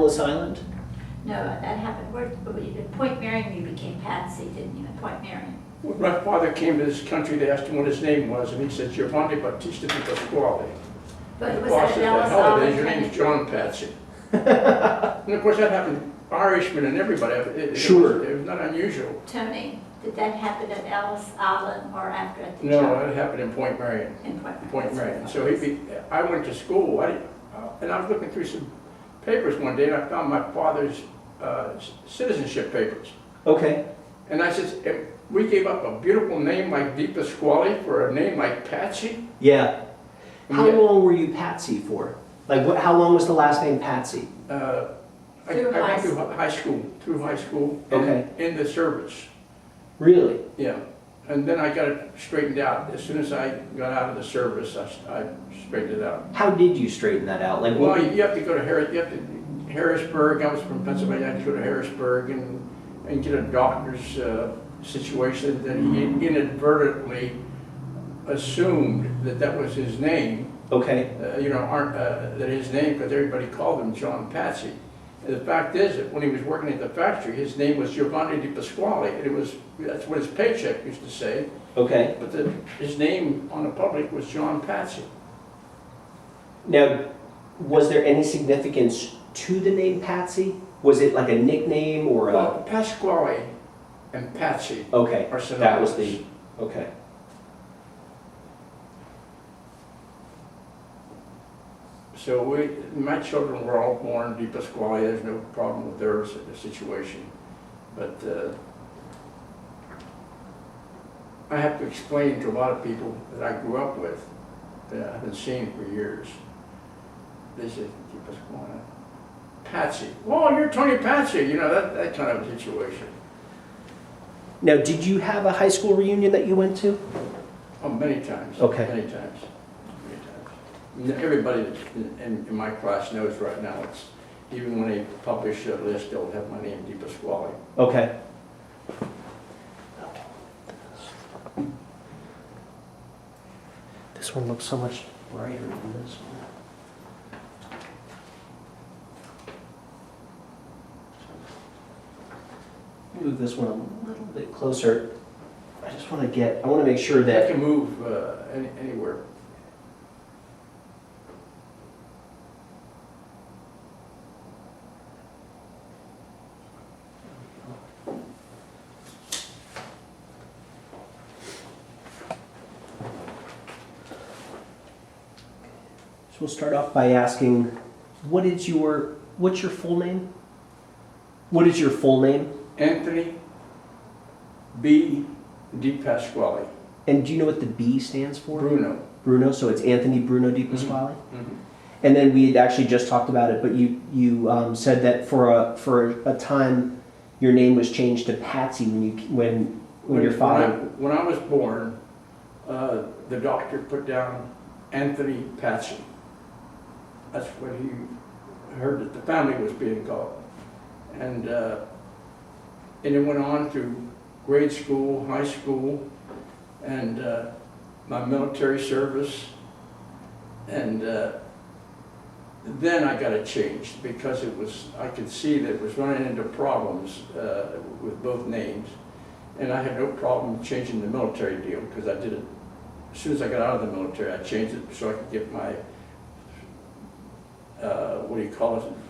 Ellis Island? No, that happened, in Point Marion you became Patsy, didn't you, in Point Marion? When my father came to this country, they asked him what his name was, and he said Giovanni Battista di Pasquale. But The was boss that said, at "The Ellis hell it is, Island? your name's John Patsy." And of course, that happened, Irishmen and everybody. Sure. It was not unusual. Tony, did that happen at Ellis Island or after at the No, job? that happened in Point Marion. In Point Marion. Point That's Marion. what So it was. I went to school, and I was looking through some papers one day, and I found my father's citizenship papers. Okay. And I said, we gave up a beautiful name like Di Pasquale for a name like Patsy? Yeah. And How yet, long were you Patsy for? Like, how long was the last name Patsy? I Through went high through high school, Okay. and in the service, Really? yeah. And then I got it straightened out. As soon as I got out of the service, I straightened it out. How did you straighten that out? Like, Well, what? you have to go to Harrisburg. I was from Pennsylvania. I had to go to Harrisburg and get a doctor's situation. Then he inadvertently assumed that was his name. Okay. That his name, because everybody called him John Patsy. And the fact is that when he was working at the factory, his name was Giovanni Di Pasquale, and that's what his paycheck used to say. Okay. But his name on the public was John Patsy. Now, was there any significance to the name Patsy? Was it like a nickname or a? Well, Pasquale and Patsy Okay. are synonymous. That was the. Okay. So my children were all born Di Pasquale. There's no problem with their situation. But I have to explain to a lot of people that I grew up with, that I haven't seen for years. They said, Di Pasquale, Patsy. Oh, you're Tony Patsy. That kind of situation. Now, did you have a high school reunion that you went to? Oh, many times. Okay. Many times. Everybody in my class knows right now, even when they publish a list, they'll have my name, Di Pasquale. Okay. This one looks so much brighter than this one. Move this one a little bit closer. I just want to make sure I that. can move anywhere. So we'll start off by asking, what's your full name? What is your full name? Anthony B. Di Pasquale. And do you know what the B stands for? Bruno. Bruno, so it's Anthony Bruno Di Pasquale? Mhm. And then we had actually just talked about it, but you said that for a time your name was changed to Patsy when your father. When I was born, the doctor put down Anthony Patsy. That's what he heard that the family was being called. And it went on through grade school, high school, and my military service. And then I got it changed because I could see that it was running into problems with both names. And I had no problem changing the military deal because I did it. As soon as I got out of the military, I changed it so I could get my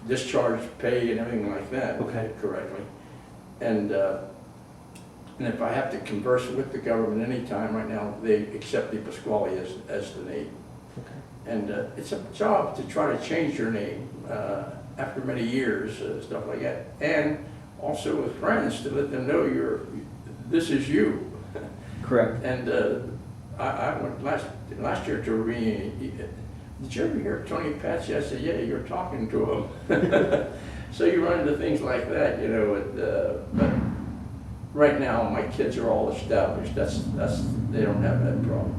discharge pay and everything like that. Okay. Correctly. And if I have to converse with the government anytime right now, they accept Di Pasquale as the name. Okay. And it's a job to try to change your name after many years, stuff like that. And also with friends to let them know this is you. Correct. And I went last year to a reunion. Did you ever hear Tony Patsy? I said, yeah, you're talking to him. So you run into things like that, but right now my kids are all established. They don't have that problem.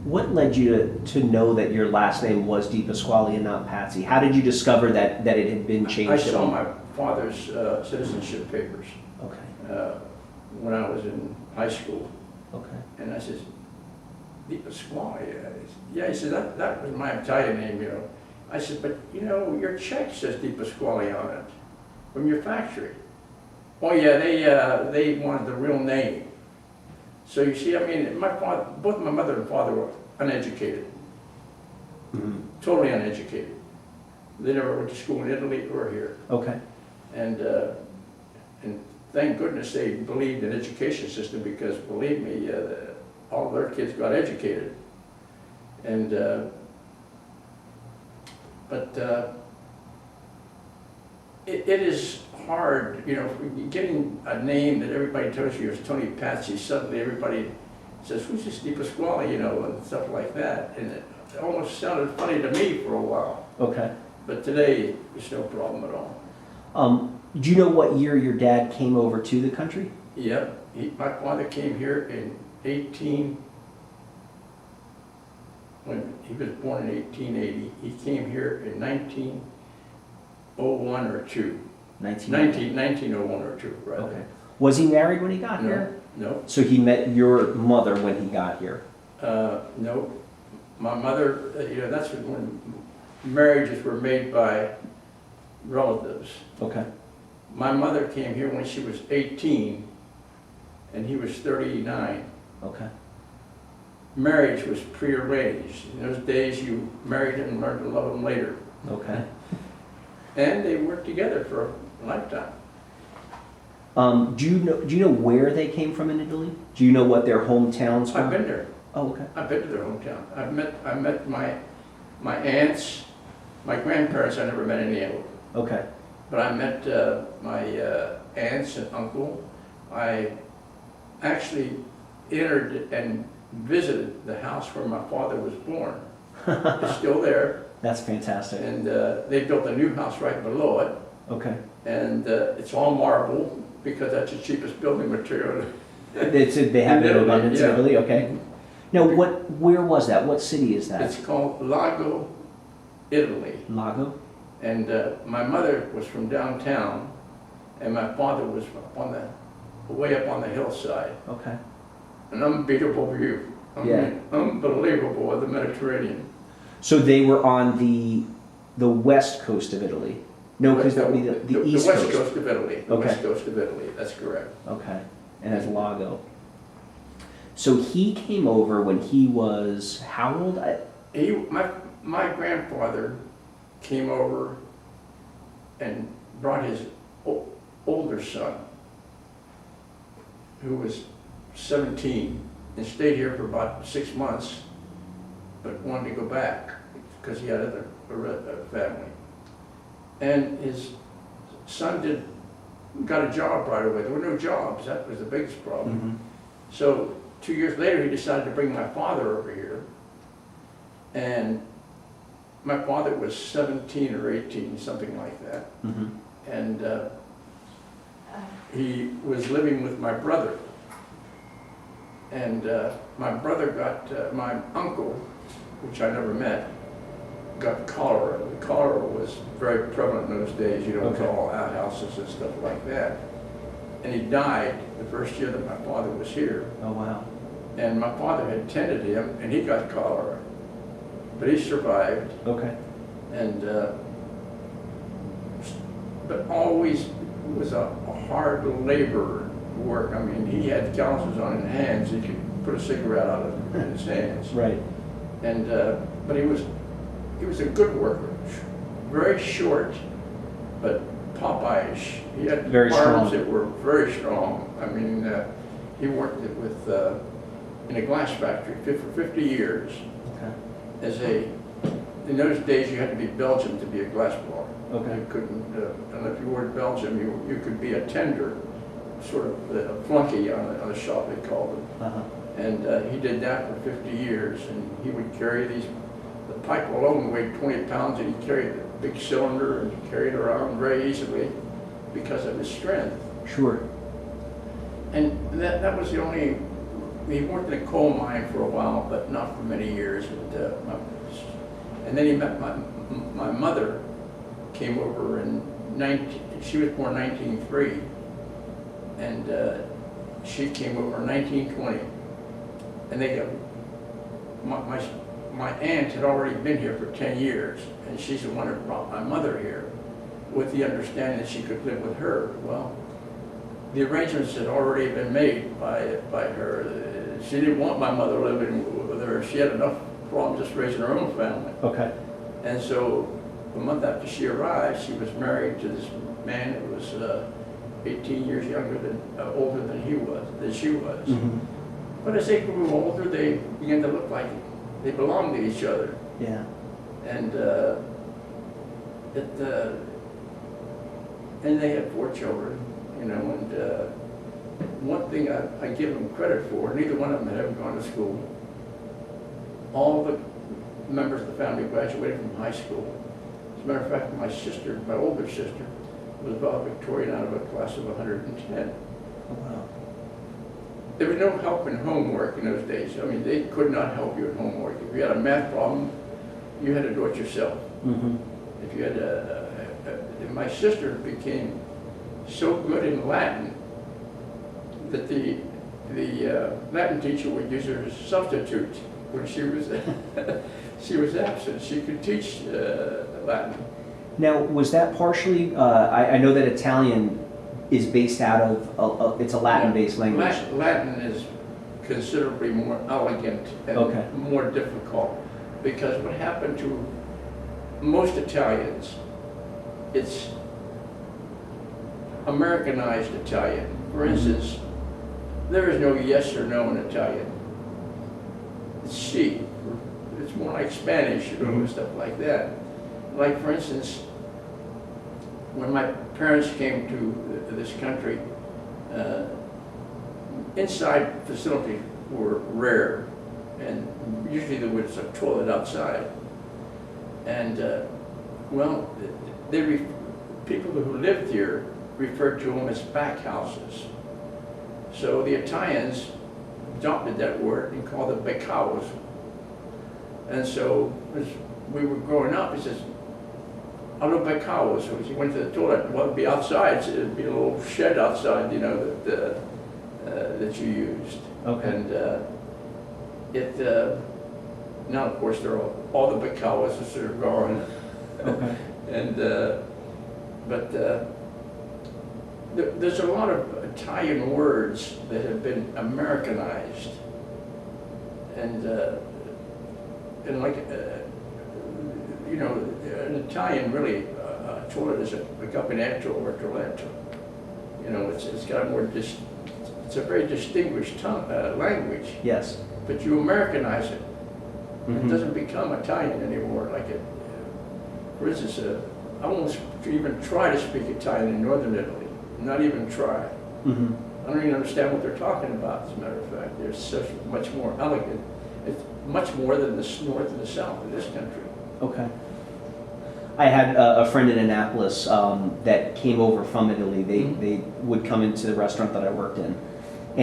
What led you to know that your last name was Di Pasquale and not Patsy? How did you discover that it had been changed? I saw my father's citizenship papers Okay. when I was in high school. Okay. And I said, Di Pasquale? Yeah, he said, that was my Italian name, I said, but you know, your check says Di Pasquale on it, from your factory. Oh yeah, they wanted the real name. So you see, I mean, both my mother and father were uneducated, totally uneducated. They never went to school in Italy or here. Okay. And thank goodness they believed in education system, because believe me, all of their kids got educated. And, it is hard, you know, getting a name that everybody tells you is Tony Patsy. Suddenly everybody says, who's this Di Pasquale, you know, and stuff like that. And it almost sounded funny to me for a while. Okay. But today, it's no problem at all. Do you know what year your dad came over to the country? Yep, my father came here in when he was born in 1880. He came here in 1901 or 2. 1901 or 2, rather. Okay. Was he married when he got here? No, So he met your mother when he got here? no. My mother, you know, that's when marriages were made by relatives. Okay. My mother came here when she was 18, and he was 39. Okay. Marriage was prearranged. In those days, you married him and learned to love him later. Okay. And they worked together for a lifetime. Do you know where they came from in Italy? Do you know what their hometowns were? I've been there. Oh, okay. I've been to their hometown. I met my aunts, my grandparents. I never met any of them. Okay. But I met my aunts and uncle. I actually entered and visited the house where my father was born. It's still there. That's fantastic. And they built a new house right below it. Okay. And it's all marble, because that's the cheapest building material. They have it in abundance in Yeah. Italy. Okay. Now, where was that? What city is that? It's called Lago, Italy. Lago. And my mother was from downtown, and my father was way up on the hillside. Okay. An unbeatable view. I mean, unbelievable of the Mediterranean. So they were on the west coast of Italy. No, because that would be the east west coast. coast of Italy. The Okay. west coast of Italy. That's correct. Okay. And that's Lago. So he came over when he was how old? My grandfather came over and brought his older son, who was 17, and stayed here for about 6 months, but wanted to go back because he had a family. And his son got a job right away. There were no jobs. That was the biggest problem. Mm-hmm. So 2 years later, he decided to bring my father over here. And my father was 17 or 18, something like that. Mm-hmm. And he was living with my brother. And my brother my uncle, which I never met, got cholera. The cholera was very prevalent in those days, you know, with all outhouses and stuff like that. And he died the first year that my father was here. Oh, wow. And my father had tended him, and he got cholera. But he survived, Okay. and but always was a hard labor work. I mean, he had calluses on his hands. He could put a cigarette out of in his hands. Right. And but he was a good worker, very short, but Popeye-ish. He had Very arms strong. that were very strong. I mean, he worked with in a glass factory for 50 years. Okay. In those days, you had to be Belgian to be a glass blower. Okay. You couldn't, and if you weren't Belgian, you could be a tender, sort of a flunky on a shop, they called it. Uh-huh. And he did that for 50 years, and he would carry the pipe alone weighed 20 pounds, and he carried the big cylinder and carried it around very easily because of his strength. Sure. And that was the only, he worked in a coal mine for a while, but not for many years. And then he met my mother, came over in she was born in 1903, and she came over in 1920. And they got, my aunt had already been here for 10 years, and she's the one that brought my mother here with the understanding that she could live with her. Well, the arrangements had already been made by her. She didn't want my mother living with her. She had enough problems just raising her own family. Okay. And so a month after she arrived, she was married to this man who was 18 years older than she was. Mm-hmm. But as they grew older, they began to look like they belonged to each other. Yeah. And and they had 4 children, you know, and one thing I give them credit for, neither one of them had ever gone to school. All the members of the family graduated from high school. As a matter of fact, my sister, my older sister, was valedictorian out of a class of 110. Oh, wow. There was no help in homework in those days. I mean, they could not help you in homework. If you had a math problem, you had to do it yourself. Mm-hmm. If you had my sister became so good in Latin that the Latin teacher would use her as a substitute when she was absent. She could teach Latin. Now, was that partially, I know that Italian is based out of, it's a Latin-based language. Latin is considerably more elegant and Okay. more difficult, because what happened to most Italians, it's Americanized Italian. For instance, there is no yes or no in Italian. It's she. It's more like Spanish, you know, and stuff like that. Like, for instance, when my parents came to this country, inside facilities were rare, and usually there was a toilet outside. And, well, people who lived here referred to them as back houses. So the Italians adopted that word and called it beccaus. And so as we were growing up, he says, "Allo beccaus." So as you went to the toilet, well, it'd be outside, so it'd be a little shed outside, you know, that you used. Okay. And now of course they're all the beccaus are gone. Okay. And there's a lot of Italian words that have been Americanized, and like you know, in Italian really toilet is a gabinetto or toiletto. You know, it's got a more it's a very distinguished language, Yes. but you Americanize it. Mhm. It doesn't become Italian anymore. Like it, for instance, I won't even try to speak Italian in northern Italy. Not even try. Mm-hmm. I don't even understand what they're talking about, as a matter of fact. They're so much more elegant. It's much more than the north and the south of this country. Okay. I had a friend in Annapolis that came over from Italy. They would come into the restaurant that I worked in,